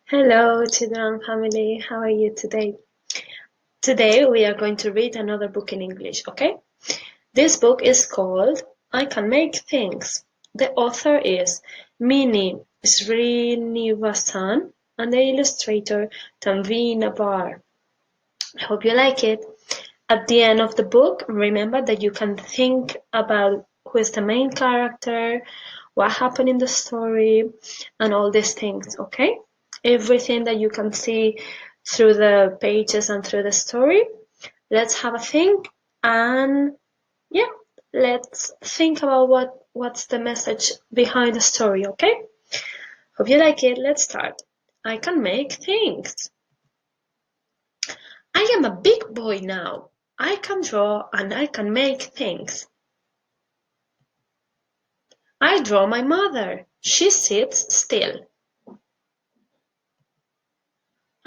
Hello, children family. How are you today? Today we are going to read another book in English, okay? This book is called I Can Make Things. The author is Mini Srinivasan and the illustrator Tanvina Bar. I hope you like it. At the end of the book, remember that you can think about who is the main character, what happened in the story, and all these things, okay? Everything that you can see through the pages and through the story. Let's have a think and yeah, let's think about what's the message behind the story, okay? Hope you like it. Let's start. I can make things. I am a big boy now. I can draw and I can make things. I draw my mother. She sits still.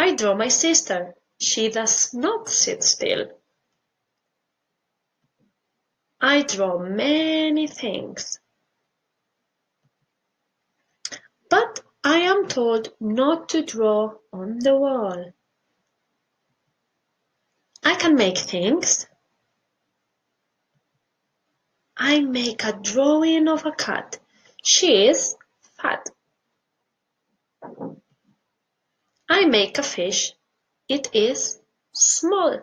I draw my sister. She does not sit still. I draw many things. But I am told not to draw on the wall. I can make things. I make a drawing of a cat. She is fat. I make a fish. It is small.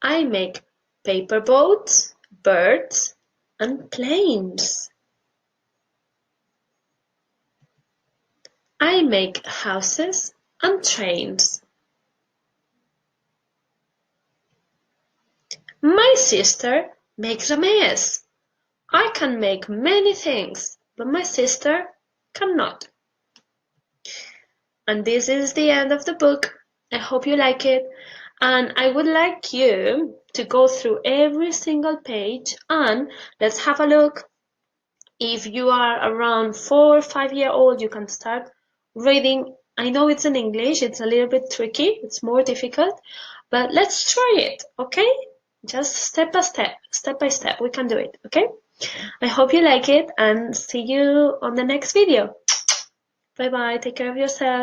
I make paper boats, birds, and planes. I make houses and trains. My sister makes a mess. I can make many things, but my sister cannot. And this is the end of the book. I hope you like it. And I would like you to go through every single page and let's have a look. If you are around 4 or 5 years old, you can start reading. I know it's in English, it's a little bit tricky, it's more difficult, but let's try it, okay? Just step by step, we can do it, okay? I hope you like it and see you on the next video. Bye bye, take care of yourself.